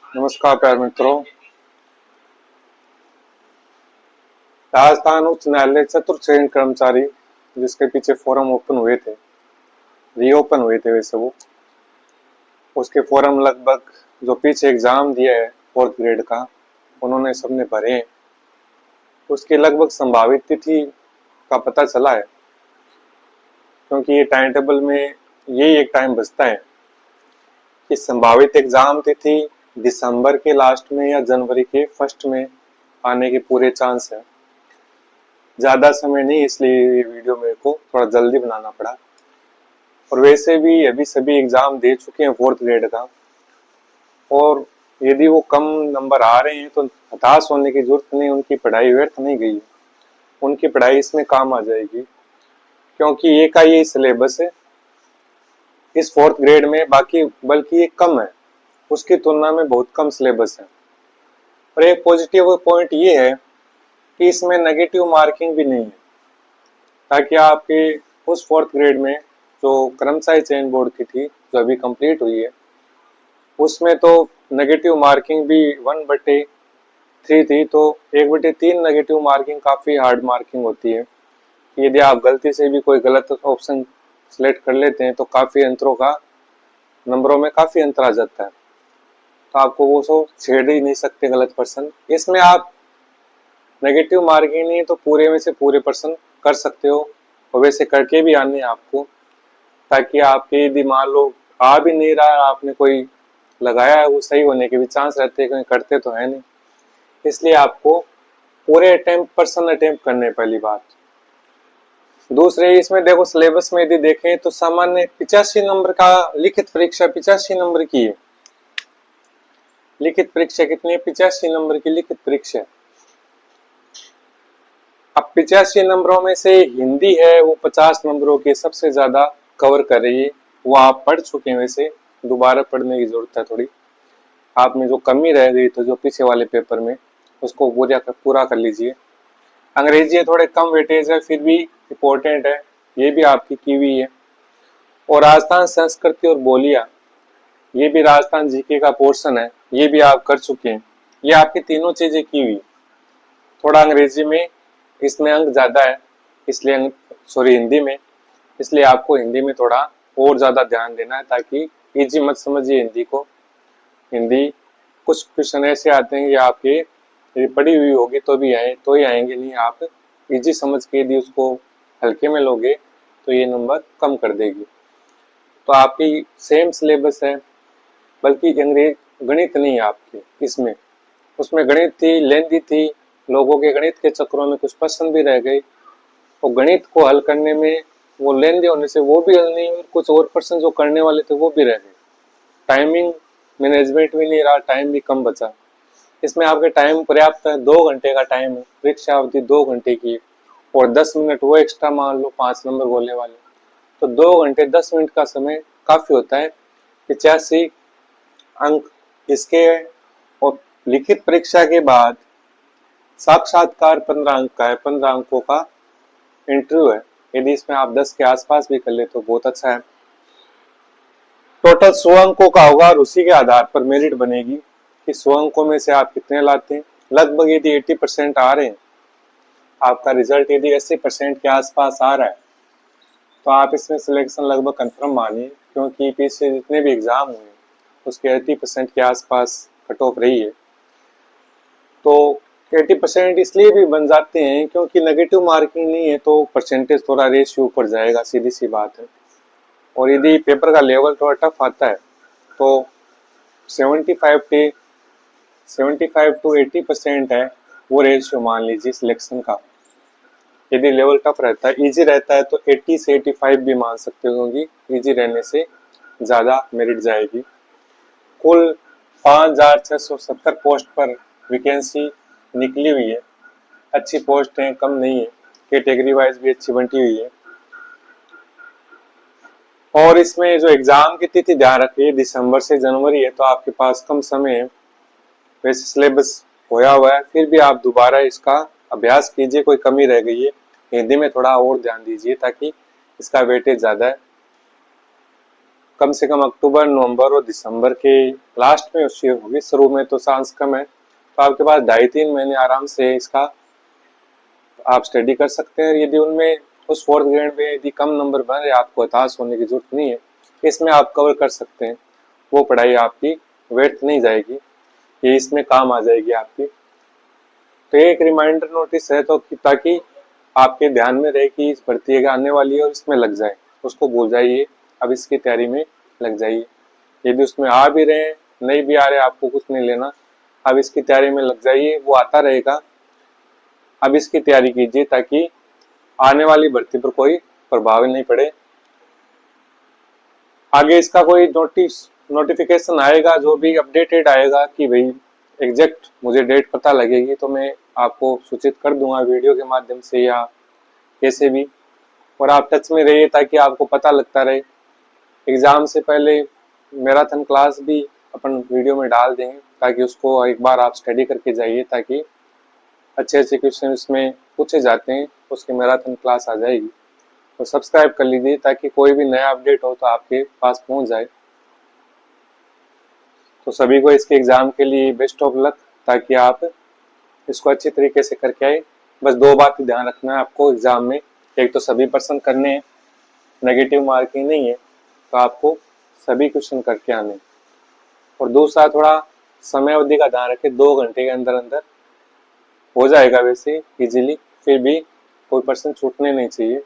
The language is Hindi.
नमस्कार प्यारे मित्रों। राजस्थान उच्च न्यायालय चतुर्थ श्रेणी कर्मचारी जिसके पीछे फोरम ओपन हुए थे, रीओपन हुए थे वैसे वो, उसके फोरम लगभग जो पीछे एग्जाम दिया है फोर्थ ग्रेड का उन्होंने सबने भरे हैं। उसकी लगभग संभावित तिथि का पता चला है, क्योंकि ये टाइम टेबल में यही एक टाइम बचता है कि संभावित एग्जाम तिथि दिसंबर के लास्ट में या जनवरी के फर्स्ट में आने के पूरे चांस है। ज्यादा समय नहीं, इसलिए ये वीडियो मेरे को थोड़ा जल्दी बनाना पड़ा। और वैसे भी अभी सभी एग्जाम दे चुके हैं फोर्थ ग्रेड का, और यदि वो कम नंबर आ रहे हैं तो हताश होने की जरूरत नहीं, उनकी पढ़ाई व्यर्थ नहीं गई, उनकी पढ़ाई इसमें काम आ जाएगी, क्योंकि ये का ये सिलेबस है इस फोर्थ ग्रेड में, बाकी बल्कि ये कम है, उसकी तुलना में बहुत कम सिलेबस है। और एक पॉजिटिव पॉइंट ये है कि इसमें नेगेटिव मार्किंग भी नहीं है, ताकि आपके उस फोर्थ ग्रेड में जो कर्मचारी चयन बोर्ड की थी जो अभी कंप्लीट हुई है, उसमें तो नेगेटिव मार्किंग भी 1/3 थी, तो 1/3 नेगेटिव मार्किंग काफी हार्ड मार्किंग होती है। यदि आप गलती से भी कोई गलत ऑप्शन सिलेक्ट कर लेते हैं तो काफी अंतरों का, नंबरों में काफी अंतर आ जाता है, तो आपको वो सो छेड़ ही नहीं सकते गलत पर्सन। इसमें आप नेगेटिव मार्किंग नहीं है तो पूरे में से पूरे पर्सन कर सकते हो, और वैसे करके भी आने आपको, ताकि आपके यदि मान लो आ भी नहीं रहा, आपने कोई लगाया है, वो सही होने के भी चांस रहते हैं, क्योंकि करते तो है नहीं। इसलिए आपको पूरे अटेम्प्ट पर्सन अटेम्प्ट करने हैं, पहली बात। दूसरे, इसमें देखो सिलेबस में यदि देखें तो सामान्य 85 नंबर का लिखित परीक्षा 85 नंबर की है। लिखित परीक्षा कितनी है? 85 नंबर की लिखित परीक्षा। अब 85 नंबरों में से हिंदी है वो 50 नंबरों के सबसे ज्यादा कवर कर रही है। वो आप पढ़ चुके हैं, वैसे दोबारा पढ़ने की जरूरत है थोड़ी। आप में जो कमी रह गई तो जो पीछे वाले पेपर में, उसको पूरा कर लीजिए। अंग्रेजी थोड़े कम वेटेज है, फिर भी इम्पोर्टेंट है, ये भी आपकी की हुई है। और राजस्थान संस्कृति और बोलियां, ये भी राजस्थान जीके का पोर्शन है, ये भी आप कर चुके हैं। ये आपकी तीनों चीजें की हुई। थोड़ा अंग्रेजी में इसमें अंक ज्यादा है, इसलिए सॉरी हिंदी में, इसलिए आपको हिंदी में थोड़ा और ज्यादा ध्यान देना है, ताकि इजी मत समझिए हिंदी को। हिंदी कुछ क्वेश्चन ऐसे आते हैं कि आपके यदि पढ़ी हुई होगी तो भी आए तो ही आएंगे, नहीं आप इजी समझ के यदि उसको हल्के में लोगे तो ये नंबर कम कर देगी। तो आपकी सेम सिलेबस है, बल्कि अंग्रेज गणित नहीं है आपके इसमें। उसमें गणित थी, लेंदी थी, लोगों के गणित के चक्रों में कुछ पसंद भी रह गई, तो गणित को हल करने में वो लेंदी होने से वो भी हल नहीं, और कुछ और पर्सन जो करने वाले थे वो भी रह गए। टाइमिंग मैनेजमेंट भी नहीं रहा, टाइम भी कम बचा। इसमें आपके टाइम पर्याप्त है, 2 घंटे का टाइम है, परीक्षा अवधि 2 घंटे की, और 10 मिनट वो एक्स्ट्रा मान लो 5 नंबर बोलने वाले, तो 2 घंटे 10 मिनट का समय काफी होता है। 85 अंक इसके। और लिखित परीक्षा के बाद साक्षात्कार 15 अंक का है, 15 अंकों का इंटरव्यू है। यदि इसमें आप 10 के आसपास भी कर ले तो बहुत अच्छा है। टोटल 100 अंकों का होगा, और उसी के आधार पर मेरिट बनेगी कि 100 अंकों में से आप कितने लाते हैं। लगभग यदि 80% आ रहे हैं, आपका रिजल्ट यदि 80% के आसपास आ रहा है, तो आप इसमें सिलेक्शन लगभग कंफर्म मानिए, क्योंकि पीछे जितने भी एग्जाम हुए उसके 80% के आसपास कट ऑफ रही है। तो 80% इसलिए भी बन जाते हैं क्योंकि नेगेटिव मार्किंग नहीं है, तो परसेंटेज थोड़ा रेशियो ऊपर जाएगा, सीधी सी बात है। और यदि पेपर का लेवल थोड़ा टफ आता है तो 75 टू 80% है वो रेशियो मान लीजिए सिलेक्शन का। यदि लेवल टफ रहता है, इजी रहता है, तो 80 से 85 भी मान सकते हो, क्योंकि इजी रहने से ज्यादा मेरिट जाएगी। कुल 5670 पोस्ट पर वैकेंसी निकली हुई है। अच्छी पोस्ट है, कम नहीं है, कैटेगरी वाइज भी अच्छी बंटी हुई है। और इसमें जो एग्जाम की तिथि ध्यान रखिए, दिसंबर से जनवरी है, तो आपके पास कम समय है। वैसे सिलेबस होया हुआ है, फिर भी आप दोबारा इसका अभ्यास कीजिए, कोई कमी रह गई है हिंदी में थोड़ा और ध्यान दीजिए, ताकि इसका वेटेज ज्यादा है। कम से कम अक्टूबर, नवंबर और दिसंबर के लास्ट में उसकी होगी। शुरू में तो चांस कम है, तो आपके पास 2.5-3 महीने आराम से इसका आप स्टडी कर सकते हैं। यदि उनमें उस फोर्थ ग्रेड में यदि कम नंबर बन रहे, आपको हताश होने की जरूरत नहीं है, इसमें आप कवर कर सकते हैं। वो पढ़ाई आपकी व्यर्थ नहीं जाएगी, ये इसमें काम आ जाएगी आपकी। तो एक रिमाइंडर नोटिस है, तो ताकि आपके ध्यान में रहे कि इस भर्ती आने वाली है और इसमें लग जाए, उसको भूल जाइए, अब इसकी तैयारी में लग जाइए। यदि उसमें आ भी रहे हैं, नहीं भी आ रहे, आपको कुछ नहीं लेना, अब इसकी तैयारी में लग जाइए, वो आता रहेगा। अब इसकी तैयारी कीजिए ताकि आने वाली भर्ती पर कोई प्रभाव नहीं पड़े। आगे इसका कोई नोटिफिकेशन आएगा, जो भी अपडेटेड आएगा कि भाई एग्जैक्ट मुझे डेट पता लगेगी, तो मैं आपको सूचित कर दूंगा वीडियो के माध्यम से या कैसे भी। और आप टच में रहिए ताकि आपको पता लगता रहे। एग्जाम से पहले मैराथन क्लास भी अपन वीडियो में डाल देंगे, ताकि उसको एक बार आप स्टडी करके जाइए, ताकि अच्छे अच्छे क्वेश्चन इसमें पूछे जाते हैं, उसकी मैराथन क्लास आ जाएगी। तो सब्सक्राइब कर लीजिए ताकि कोई भी नया अपडेट हो तो आपके पास पहुंच जाए। तो सभी को इसके एग्जाम के लिए बेस्ट ऑफ लक, ताकि आप इसको अच्छी तरीके से करके आए। बस 2 बात ध्यान रखना है आपको एग्जाम में, एक तो सभी प्रश्न करने हैं, नेगेटिव मार्किंग नहीं है, तो आपको सभी क्वेश्चन करके आने। और दूसरा, थोड़ा समय अवधि का ध्यान रखें, 2 घंटे के अंदर अंदर हो जाएगा वैसे इजीली, फिर भी कोई प्रश्न छूटने नहीं चाहिए।